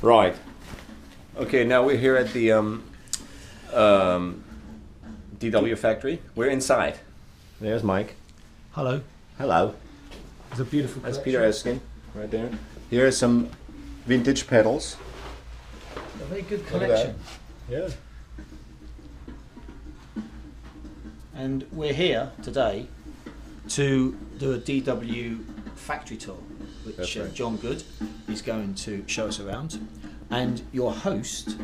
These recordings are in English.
Right. Okay, now we're here at the DW factory. We're inside. There's Mike. Hello. Hello. It's a beautiful That's collection. Peter Erskine, right there. Here are some vintage pedals. A very good Look at collection. Yeah. And we're here today to do a DW factory tour, which That's right. John Good is going to show us around. And your host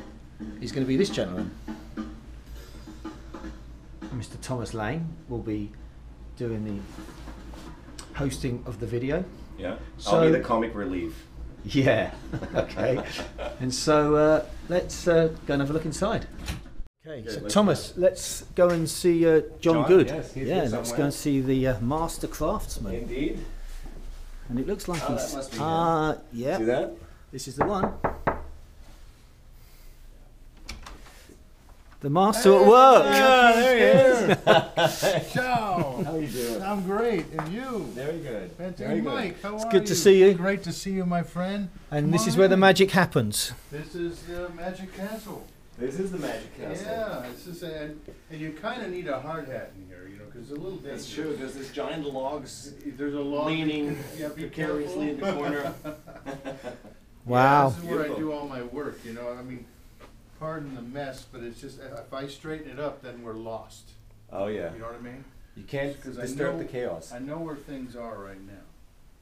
is going to be this gentleman. Mr. Thomas Lane will be doing the hosting of the video. Yeah. So- I'll be the comic relief. Yeah, okay. And so let's go and have a look inside. Okay, Okay, so let's Thomas, let's go and see John John, Good. yes, he's Yeah, here let's somewhere. go and see the master craftsman. Indeed. And it looks like Oh, he's... that must be yeah, See that? this is the one. The master at work. there he is. Ciao. How you doing? I'm great, and you? Very good. Fantastic. Very good. Mike, how are good you? to see you. Great to see you, my friend. And Come this is on where the in. magic happens. This is the Magic Castle. This is the Magic Castle. Yeah, this is, and you kind of need a hard hat in here, you know, because it's a little dangerous. That's true. There's this giant logs There's a log leaning Yeah, be precariously in the careful. corner. Wow. This is where I Beautiful. do all my work, you know. I mean, pardon the mess, but it's just if I straighten it up, then we're lost. Oh yeah. You know what I mean? You can't 'Cause I disturb know- the chaos. I know where things are right now.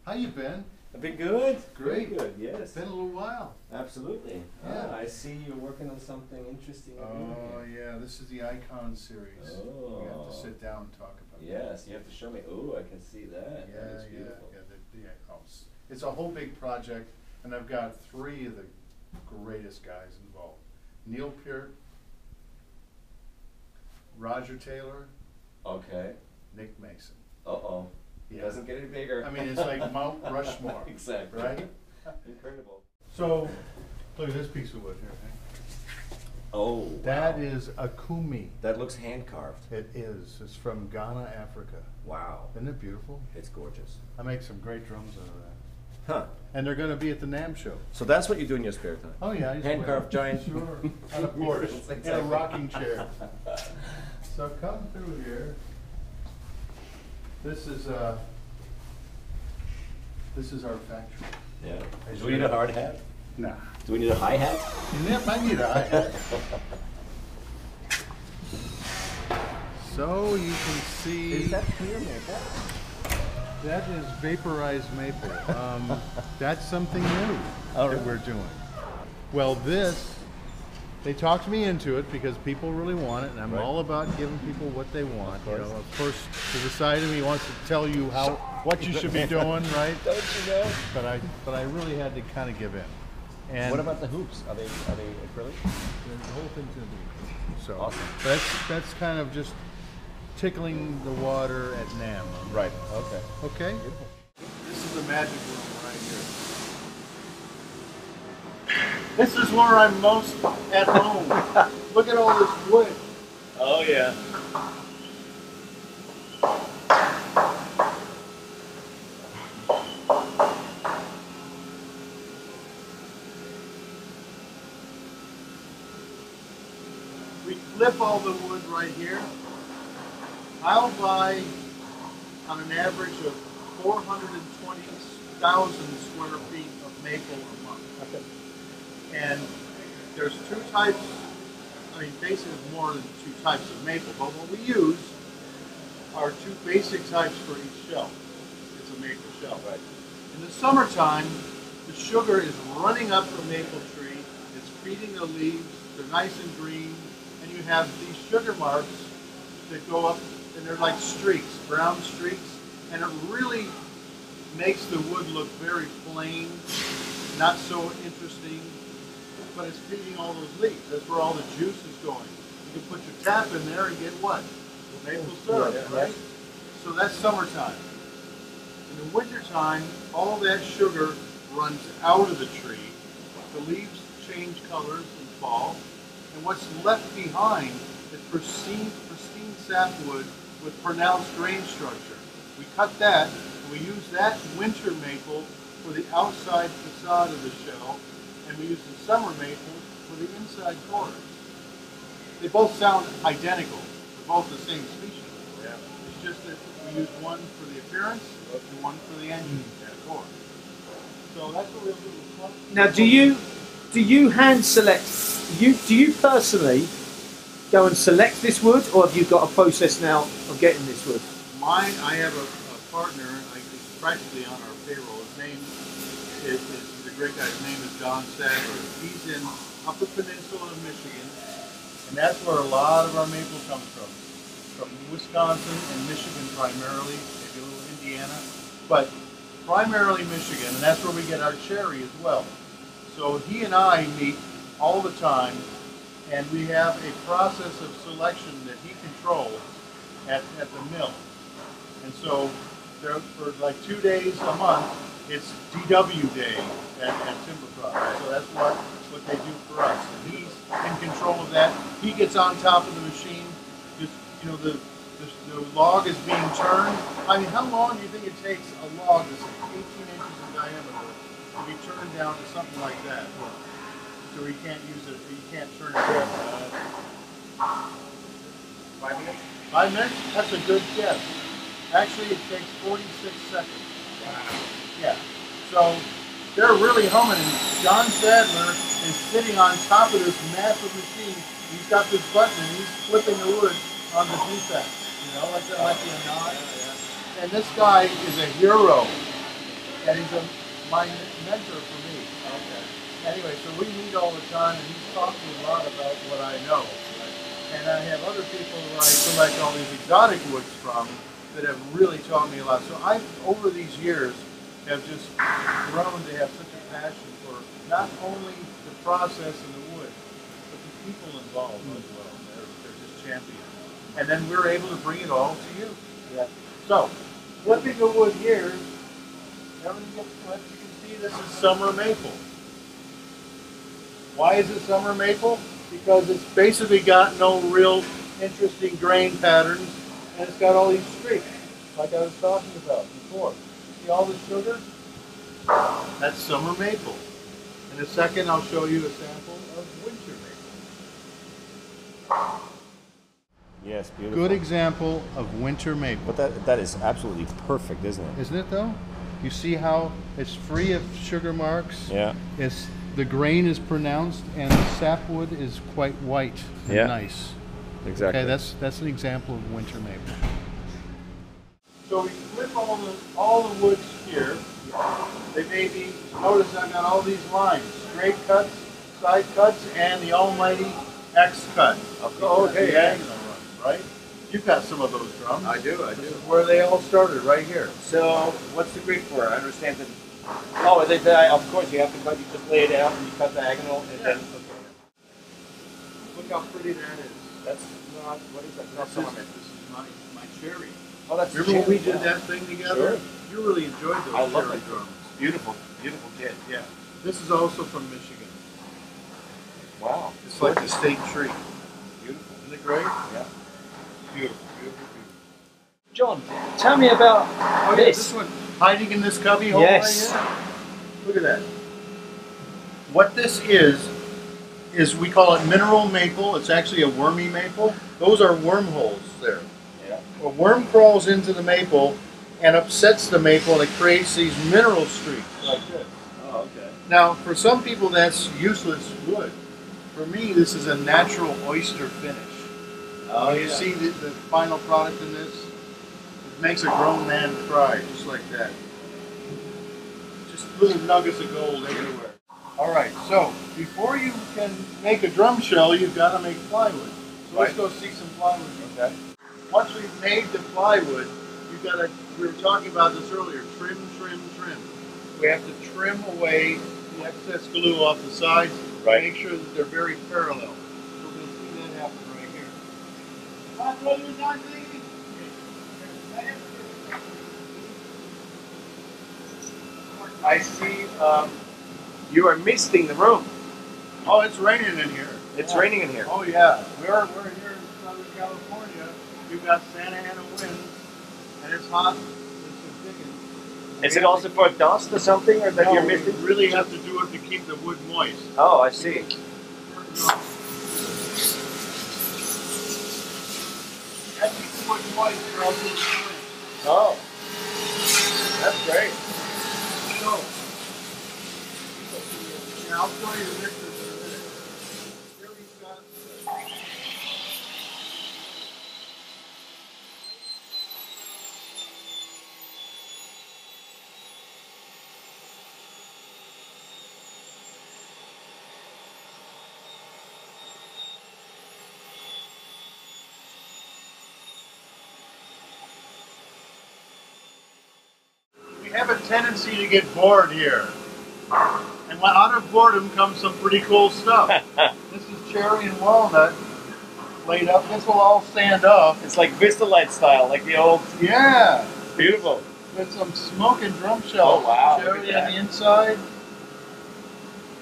How you been? I've been good. Great. Very good. Yes. It's been a little while. Absolutely. Yeah. I see you're working on something interesting. Oh yeah, this is the Icon series. We have Oh. to sit down and talk about it. Yes, you have to show me. Oh, I can see that. Yeah, That is yeah, beautiful. It's a whole big project, and I've got 3 of the greatest guys involved: Neil Peart, Roger Taylor, Okay. Nick Mason. Uh-oh. Yeah. Doesn't get any bigger. I mean, it's like Mount Rushmore, Exactly. right? Incredible. So, look at this piece of wood here. Hank. Oh, That wow. is a kumi. That looks hand carved. It is. It's from Ghana, Africa. Wow. Isn't it beautiful? It's gorgeous. I make some great drums out of that. Huh. And they're going to be at the NAMM show. So that's what you do in your spare time? Oh yeah, I just Hand-carved giant. Sure, on a porch, in a Exactly. rocking chair. So come through here. This is our factory. Yeah. As Do we need a hard hat? Nah. Do we need a high hat? Yep, I need a hi-hat. So you can see. clear maple? That is vaporized maple. That's something new that we're doing. Well, they talked me into it because people really want it, and I'm Right. all about giving people what they want. Of course. Of course, the side of me wants to tell you what you should be doing, right? Don't you know? But I really had to kind of give in. And What about the hoops? Are they acrylic? the whole thing's gonna be so. Awesome. That's kind of just tickling the water at NAMM. Right. Okay. Okay. Beautiful. This is the magic room right here. This is where I'm most at home. Look at all this wood. Oh yeah. We flip all the wood right here. I'll buy on an average of 420,000 square feet of maple a month. Okay. And there's 2 types, I mean basically more than 2 types of maple, but what we use are 2 basic types for each shelf. It's a maple shelf. Right. In the summertime, the sugar is running up the maple tree, it's feeding the leaves, they're nice and green, and you have these sugar marks that go up, and they're like streaks, brown streaks, and it really makes the wood look very plain, not so interesting, but it's feeding all those leaves. That's where all the juice is going. You can put your tap in there and get what? Maple syrup, Yeah, yeah. right? So that's summertime. In the wintertime, all that sugar runs out of the tree. The leaves change colors and fall. And what's left behind is pristine sapwood with pronounced grain structure. We cut that, and we use that winter maple for the outside facade of the shell. and we use the summer maple for the inside cores. They both sound identical. They're both the same species. Yeah. It's just that we use one for the appearance and one for the engine core. So that's what we'll do. Now, do you hand select? Do you personally go and select this wood, or have you got a process now of getting this wood? Mine, I have a partner. He's practically on our payroll. His name is he's a great guy. His name is John Sadler. He's in Upper Peninsula of Michigan, and that's where a lot of our maple comes from Wisconsin and Michigan primarily, maybe a little Indiana, but primarily Michigan, and that's where we get our cherry as well. So he and I meet all the time, and we have a process of selection that he controls at the mill. And so there, for like 2 days a month, it's DW Day at Timber Products. So that's what they do for us. And he's in control of that. He gets on top of the machine. Just, you know, the log is being turned. I mean, how long do you think it takes a log that's 18 inches in diameter to be turned down to something like that? So you can't use it, you can't turn it down. 5 minutes? 5 minutes? That's a good guess. Actually, it takes 46 seconds. Wow. Yeah. So they're really humming, and John Sadler is sitting on top of this massive machine. He's got this button, and he's flipping the wood on the defect. You know, like that might be a knot. And this guy is a hero, and he's my mentor for me. Okay. Anyway, so we meet all the time, and he's taught me a lot about what I know. And I have other people who I select all these exotic woods from that have really taught me a lot. So I, over these years, have just grown to have such a passion for not only the process and the wood, but the people involved as well. They're just champions. And then we're able to bring it all to you. Yeah. So, flipping the wood here, everything gets flipped. You can see this is summer maple. Why is it summer maple? Because it's basically got no real interesting grain patterns, and it's got all these streaks, like I was talking about before. See all the sugar? That's summer maple. In a second, I'll show you a sample of winter maple. Yes, beautiful. Good example of winter maple. But that is absolutely perfect, isn't it? Isn't it though? You see how it's free of sugar marks? Yeah. The grain is pronounced, and the sapwood is quite white and nice. Exactly. Okay, that's an example of winter maple. So we flip all the woods here. They may be, notice I've got all these lines, straight cuts, side cuts, and the almighty X cut. Okay, diagonal runs, right? You've got some of those drums. I do. This is where they all started, right here. So, what's the Greek for it? I understand that. Oh, of course you have to cut. You just lay it out and you cut diagonal, and then. Look how pretty that is. That's not. What is that? Not This summer. is my cherry. Oh, that's. Remember when we did yeah. that thing together? Sure. You really enjoyed those I love cherry it. drums. Beautiful, beautiful kid. Yeah. This is also from Michigan. Wow. It's like the state tree. Beautiful. Isn't it great? Yeah. Beautiful, beautiful, beautiful. John, tell me about Oh yeah, this one hiding in this cubby hole Yes. right here. Look at that. What this is we call it mineral maple. It's actually a wormy maple. Those are wormholes there. Yeah. A worm crawls into the maple and upsets the maple, and it creates these mineral streaks like this. Oh, okay. Now, for some people, that's useless wood. For me, this is a natural oyster finish. Oh, You see the final product in this? It makes a grown man cry, just like that. Just little nuggets of gold everywhere. All right, so before you can make a drum shell, you've got to make plywood. So let's go see some plywood. Okay. Once we've made the plywood, you've got to, we were talking about this earlier, trim, trim, trim. We have to trim away the excess glue off the sides to Right. make sure that they're very parallel. We're going to see that happen right here. I see. You are misting the room. Oh, it's raining in here. It's raining in here. Oh yeah, we're here in Southern California. We've got Santa Ana winds, and it's hot. It's ridiculous. Is it also for dust or something, or that No, you're we missing? really have to do it to keep the wood moist. Oh, I see. Have to keep the wood moist or else it'll burn. Oh, that's great. So, yeah, I'll show you the mixers in a minute. Here we've got we have a tendency to get bored here. And out of boredom comes some pretty cool stuff. This is cherry and walnut laid up. This will all stand up. It's like Vistalite style, like the old. Yeah. Beautiful. With some smoke and drum shells. Oh, wow, Cherry look at on the inside.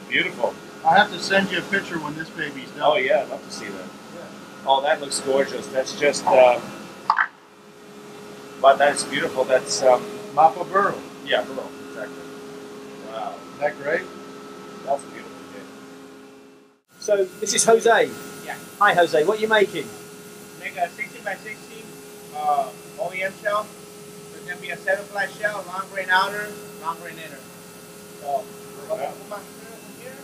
Beautiful. I'll have to send you a picture when this baby's done. Oh yeah, I'd love to see that. Yeah. Oh, that looks gorgeous. That's just. But that's beautiful. That's. Mapa burro. Yeah, hello. Exactly. Wow. Isn't that great? That's beautiful. Yeah. So this is Jose. Yeah. Hi Jose, what are you making? Make a 16 by 16 OEM shell. There's going to be a 7-ply shell, long grain outer, long grain inner. So, we're going to put my materials in here.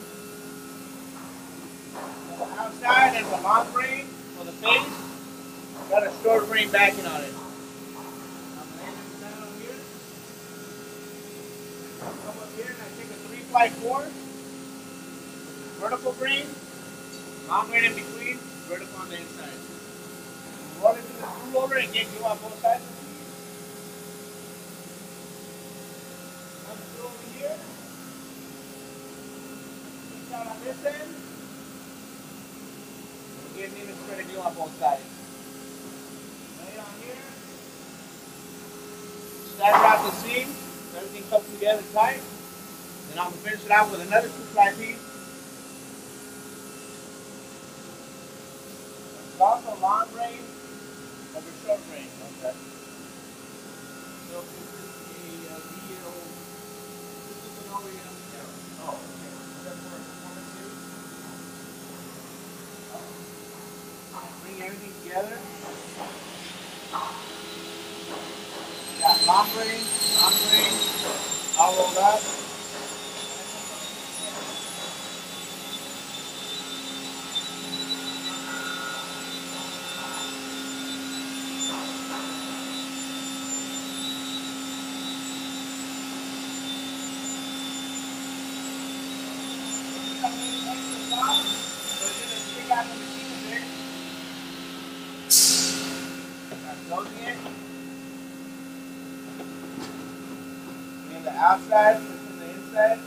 So the outside is a long grain for the face. Got a short grain backing on it. I'm laying it down on here. Come up here and I take a 3-ply cord. Vertical grain, long grain in between, vertical on the inside. Roll it through the screw over and get glue on both sides. Come through over here. Push out on this end. And get an even spread of glue on both sides. Lay it on here. Stagger out the seam. Everything comes together tight. Then I'm going to finish it out with another 2-ply piece. It's also long grain over short grain. Okay. So this is a real, this is an OEM shell. Oh, okay. Is that for a performance use? Bring everything together. Got long grain, all rolled up. And the outside from the inside.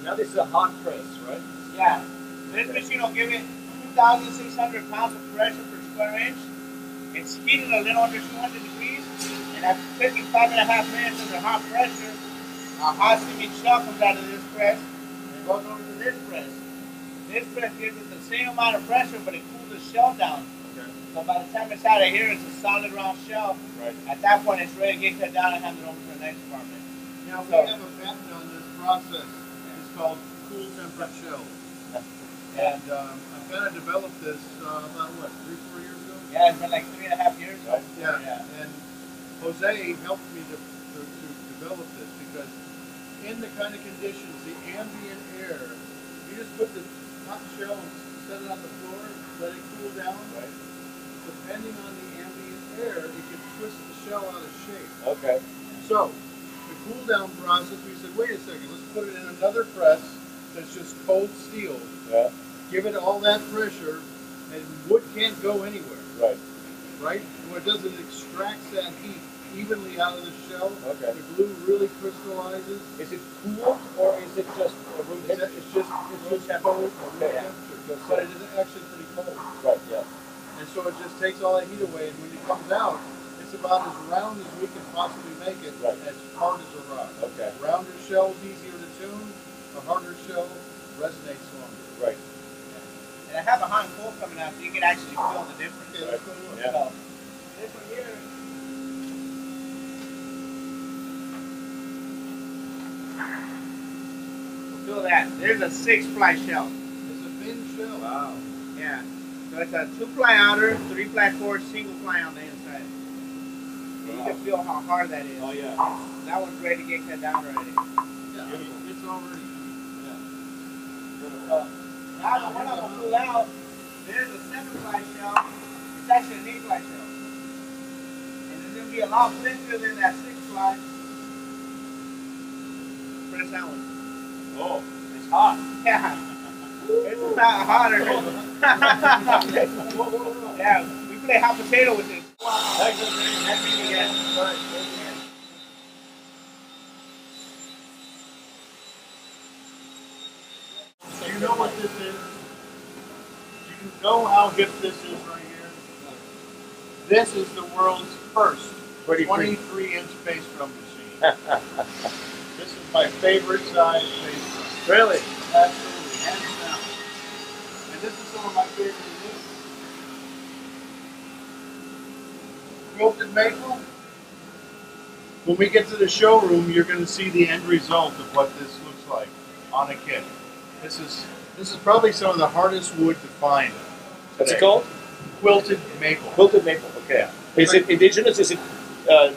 Now this is a hot press, right? Yeah. This machine will give it 2,600 pounds of pressure per square inch. It's heated a little under 200 degrees. And after cooking 5.5 minutes under hot pressure, a hot steaming shell comes out of this press and goes over to this press. This press gives it the same amount of pressure, but it cools the shell down. Okay. So by the time it's out of here, it's a solid round shell. Right. At that point, it's ready to get cut down and handed over to the next department. Now we have a patent on this process. It's called cool tempered shell. And I kind of developed this about what, 3-4 years ago? Yeah, it's been like 3.5 years. Right. Yeah. And Jose helped me to develop this because in the kind of conditions, the ambient air, you just put the hot shell and set it on the floor, let it cool down. Right. Depending on the ambient air, it can twist the shell out of shape. Okay. So, the cool down process, we said, wait a second, let's put it in another press that's just cold steel. Yeah. Give it all that pressure, and wood can't go anywhere. Right. Right? And what it does is it extracts that heat evenly out of the shell. Okay. The glue really crystallizes. Is it cooled or is it just a room It's temperature? just cold, room Okay. temperature, but it is actually pretty cold. Right. Yeah. And so it just takes all that heat away, and when it comes out, it's about as round as we can possibly make it, Right. as hard as a rock. Okay. Rounder shell is easier to tune, a harder shell resonates longer. Right. And I have a hot and cold coming out, so you can actually feel the difference. Okay, let's go to it. Yeah. So, this one here, feel that. There's a 6-ply shell. It's a thin shell. Wow. Yeah. So it's a 2-ply outer, 3-ply core, single ply on the inside. And you can feel how hard that is. Oh yeah. That one's ready to get cut down already. Yeah, it's already. Yeah. Now the one I'm gonna pull out, there's a 7-ply shell. It's actually an 8-ply shell. And it's gonna be a lot flintier than that 6-ply. Press that one. Oh, it's hot. Yeah. It's not hotter. Yeah, we play hot potato with this. Thanks, Jose. That's it again. Right. Do you know what this is? Do you know how hip this is right here? This is the world's first 23-inch space drum machine. This is my favorite size space drum. Really? Absolutely, hands down. And this is some of my favorite music. Quilted maple. When we get to the showroom, you're going to see the end result of what this looks like on a kit. This is probably some of the hardest wood to find. What's it called? Quilted maple. Quilted maple. Okay. Is it indigenous? Is it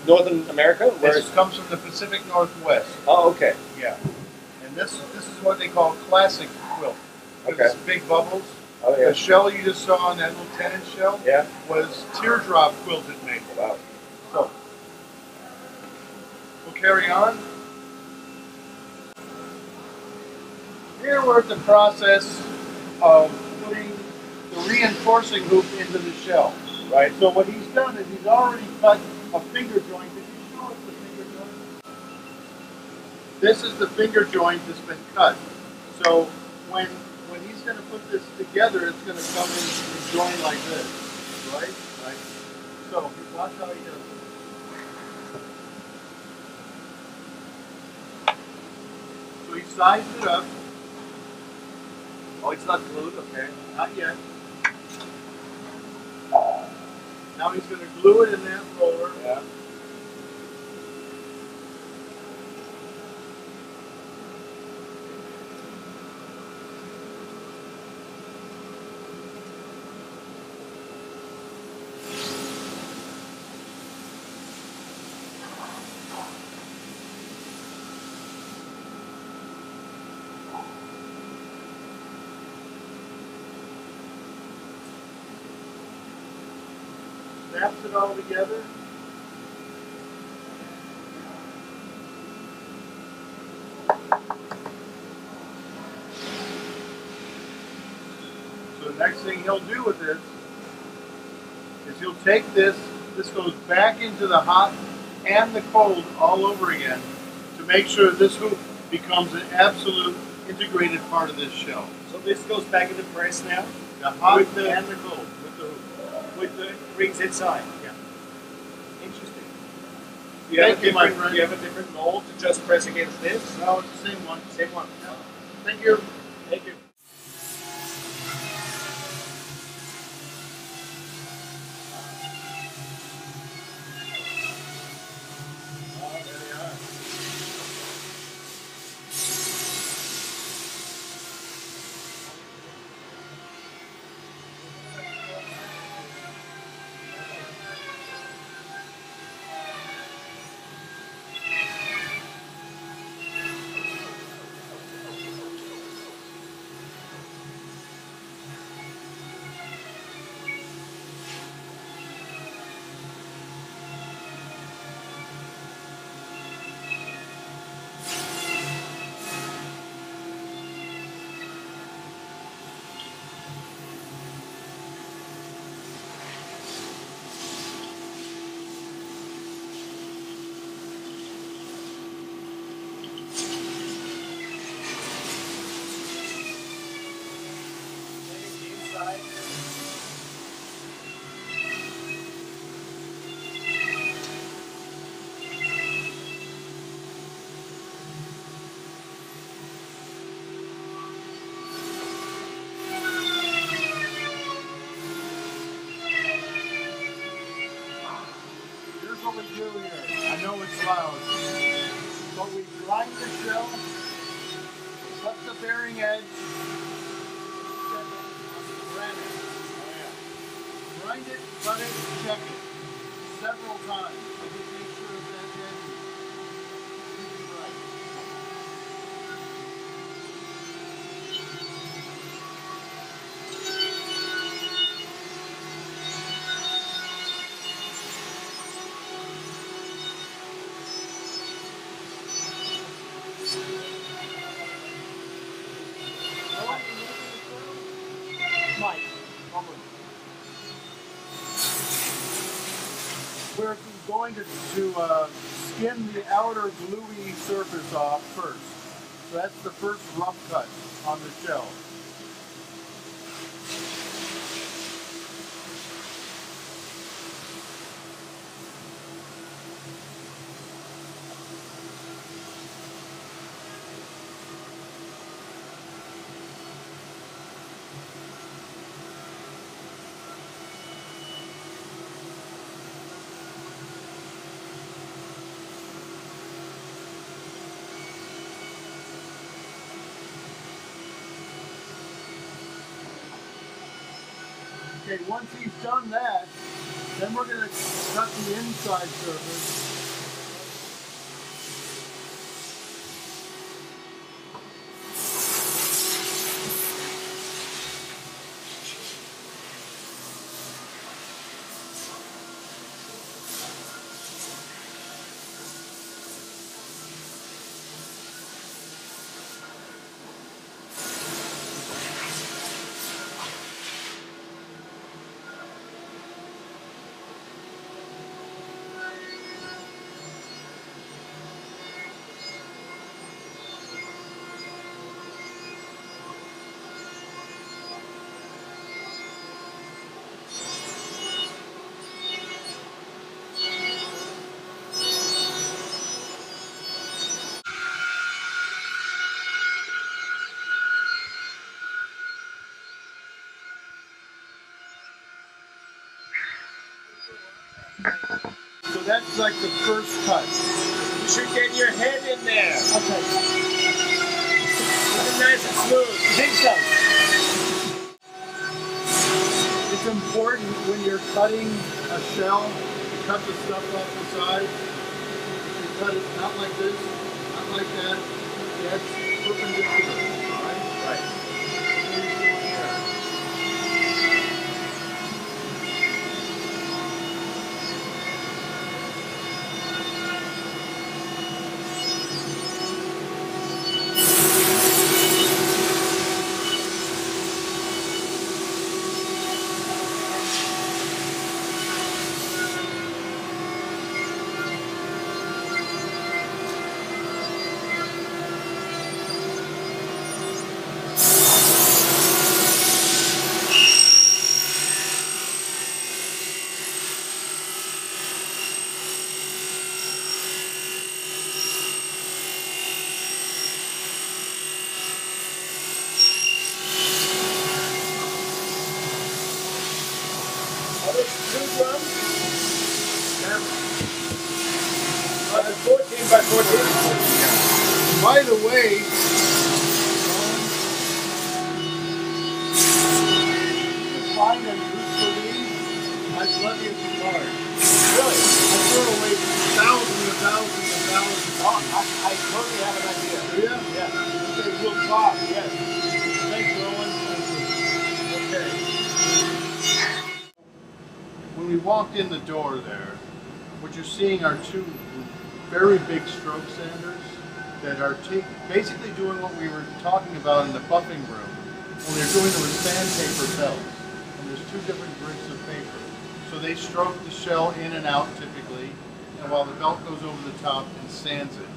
Northern America? This comes from the Pacific Northwest. Oh, okay. Yeah. And this is what they call classic quilt. Okay. It's big bubbles. Oh yeah. The shell you just saw on that little 10-inch shell Yeah. was teardrop quilted maple. Wow. So we'll carry on. Here we're at the process of putting the reinforcing hoop into the shell. Right? So what he's done is he's already cut a finger joint. Did you show us the finger joint? This is the finger joint that's been cut. So when he's going to put this together, it's going to come in joint like this. Right? Right. So watch how he does it. So he sized it up. Oh, it's not glued. Okay. Not yet. Now he's going to glue it in that roller. Yeah. Snaps it all together. So the next thing he'll do with this is he'll take this goes back into the hot and the cold all over again to make sure this hoop becomes an absolute integrated part of this shell. So this goes back in the press now The hot With the- and the cold with the hoop. with the rings inside. Yeah. Interesting. Thank you, my friend. Do you have a different mold to just press against this? No, it's the same one. Same one. Thank you. Thank you. Oh, there they are. Here's what we do here. I know it's loud. But we grind the shell cut the bearing edge, set it on the granite. Grind it, cut it, check it several times. So just make sure that edge is right. Mike, We're going to skim the outer gluey surface off first. So that's the first rough cut on the shell. Okay, once he's done that, then we're going to cut the inside surface. So that's like the first cut. You should get your head in there. okay. It's nice and smooth. You think so? It's important when you're cutting a shell to cut the stuff off the side. If you cut it not like this, not like that, that's perpendicular. Right? Right. Two drums. That's 14 by 14. By the way, find and root for these, I'd love you some cards. Really? I throw away thousands and thousands and thousands. Oh, I totally have an idea. Do you? Yeah. Okay, we'll talk. Yes. Thanks, Rowan. Okay. When we walked in the door there, what you're seeing are two very big stroke sanders that are basically doing what we were talking about in the buffing room. When they're doing it with sandpaper belts. And there's two different grits of paper. So they stroke the shell in and out typically, and while the belt goes over the top and sands it.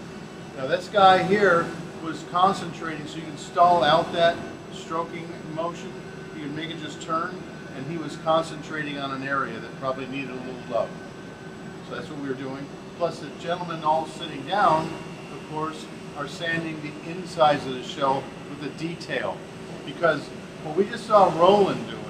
Now this guy here was concentrating, so you can stall out that stroking motion. You can make it just turn, and he was concentrating on an area that probably needed a little love. So that's what we were doing. Plus the gentlemen all sitting down, of course, are sanding the insides of the shell with a detail. Because what we just saw Roland doing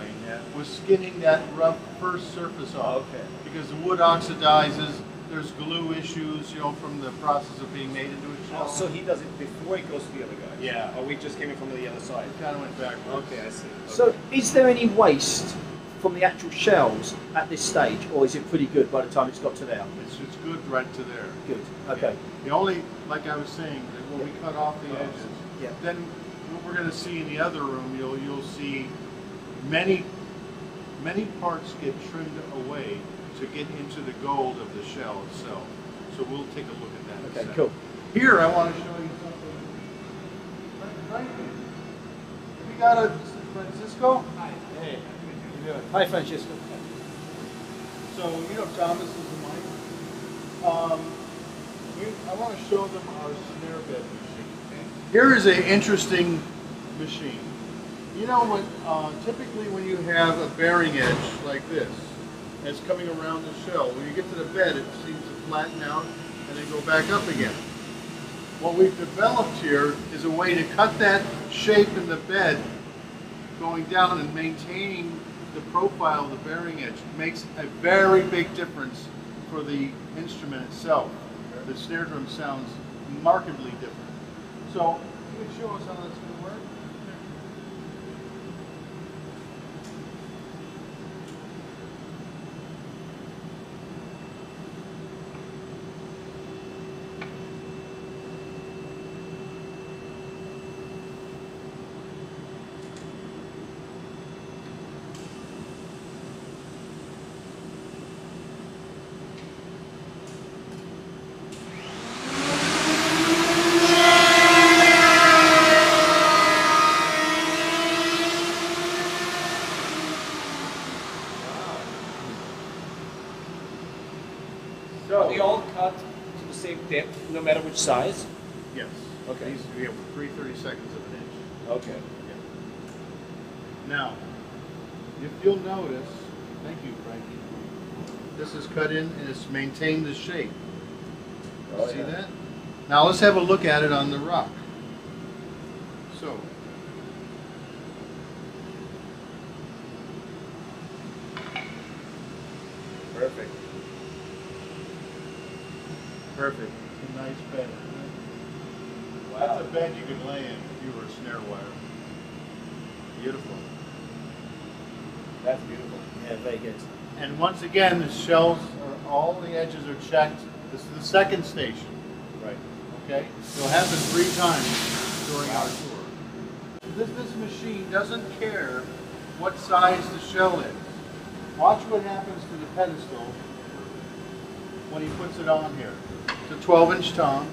was skinning that rough first surface off. Okay. Because the wood oxidizes there's glue issues, you know, from the process of being made into a shell. Oh, so he does it before he goes to the other guy? Yeah. Or we just came in from the other side? It kind of went backwards. Okay, I see. So, is there any waste from the actual shells at this stage, or is it pretty good by the time it's got to there? It's good right to there. Good. Okay. Yeah. The only, like I was saying, that when we cut off the edges, Yeah. then what we're going to see in the other room, you'll see many parts get trimmed away to get into the gold of the shell itself. So we'll take a look at that in a Okay. second. Cool. Here, I want to show you something. Frankly, we got a Francisco. Hey. Hi, Francesco. So you know Thomas is a Mike. I want to show them our snare bed machine. Here is an interesting machine. You know, when typically when you have a bearing edge like this, and it's coming around the shell, when you get to the bed, it seems to flatten out and then go back up again. What we've developed here is a way to cut that shape in the bed going down and maintaining the profile of the bearing edge. It makes a very big difference for the instrument itself. The snare drum sounds markedly different. So, you can show us how that's going to work? Are they all cut to the same depth, no matter which size? Yes. Okay. These we have 3/32 of an inch. Okay. Now, if you'll notice, thank you, Frankie. This is cut in and it's maintained the shape. Oh, See yeah. that? Now let's have a look at it on the rock. So, Perfect. perfect. It's a nice bed. Isn't it? Wow. That's a bed you could lay in if you were a snare wire. Beautiful. That's beautiful. Yeah, very good. And once again, the shells, all the edges are checked. This is the second station. Right. Okay? It'll happen 3 times during our tour. This machine doesn't care what size the shell is. Watch what happens to the pedestal when he puts it on here. It's a 12-inch tom.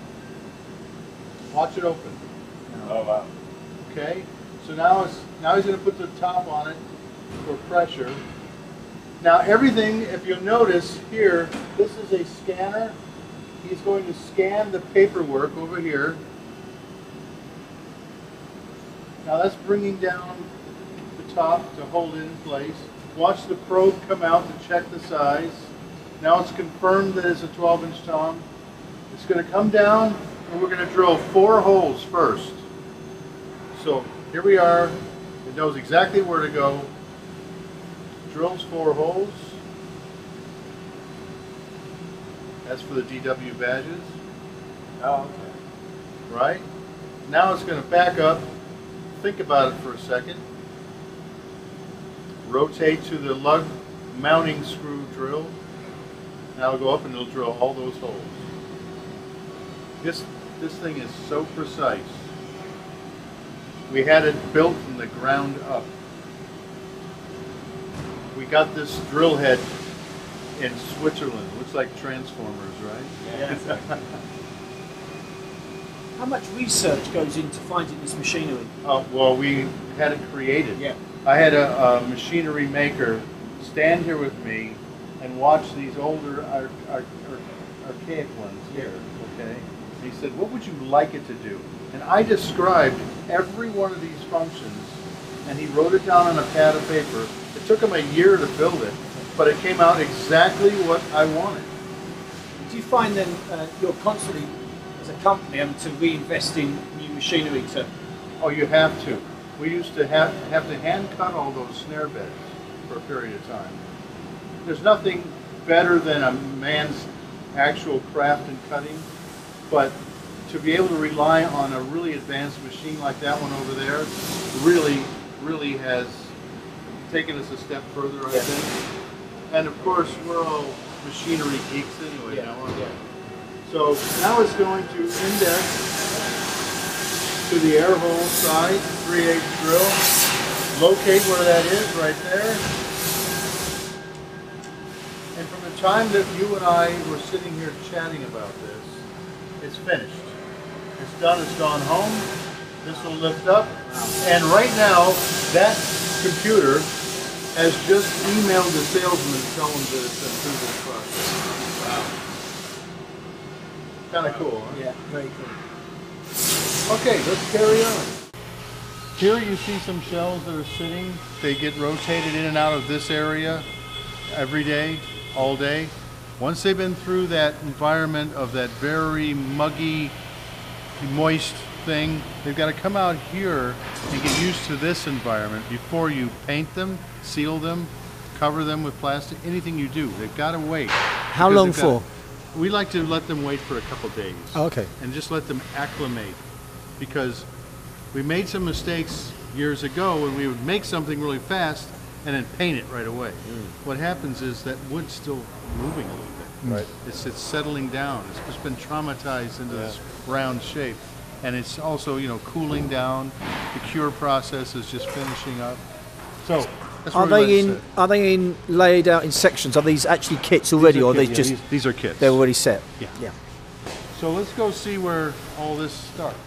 Watch it open. Oh, wow. Okay? So now he's going to put the top on it for pressure. Now everything, if you'll notice here, this is a scanner. He's going to scan the paperwork over here. Now that's bringing down the top to hold it in place. Watch the probe come out to check the size. Now it's confirmed that it's a 12-inch tom. It's going to come down and we're going to drill 4 holes first. So here we are. It knows exactly where to go. Drills 4 holes. That's for the DW badges. Oh, okay. Right? Now it's going to back up. Think about it for a second. Rotate to the lug mounting screw drill. Now it'll go up and it'll drill all those holes. This thing is so precise. We had it built from the ground up. We got this drill head in Switzerland. Looks like Transformers, right? Yeah. How much research goes into finding this machinery? Well, we had it created. Yeah. I had a machinery maker stand here with me and watch these older archaic ones here, okay? And he said, what would you like it to do? And I described every one of these functions, and he wrote it down on a pad of paper. It took him a year to build it, but it came out exactly what I wanted. Do you find then you're constantly, as a company, having to reinvest in new machinery to... Oh, you have to. We used to have to hand cut all those snare beds for a period of time. There's nothing better than a man's actual craft and cutting, but to be able to rely on a really advanced machine like that one over there really has taken us a step further, I think. And of course, we're all machinery geeks anyway. So now it's going to index to the air hole side, 3/8 drill, locate where that is right there. And from the time that you and I were sitting here chatting about this, it's finished. It's done, it's gone home. This will lift up. And right now, that computer has just emailed the salesman to tell him that it's been through this process. Wow. Kind of cool, huh? Yeah, very cool. Okay, let's carry on. Here you see some shells that are sitting. They get rotated in and out of this area every day, all day. Once they've been through that environment of that very muggy, moist thing, they've got to come out here and get used to this environment before you paint them, seal them, cover them with plastic, anything you do. They've got to wait. How long for? We like to let them wait for a couple days. Oh, okay. And just let them acclimate, because we made some mistakes years ago when we would make something really fast and then paint it right away. What happens is that wood's still moving a little bit. Right. It's settling down. It's just been traumatized into this round shape. And it's also, you know, cooling down. The cure process is just finishing up. So that's Are they in laid out in sections? Are these actually kits already, or are they just these are kits? They're already set. Yeah. So let's go see where all this starts.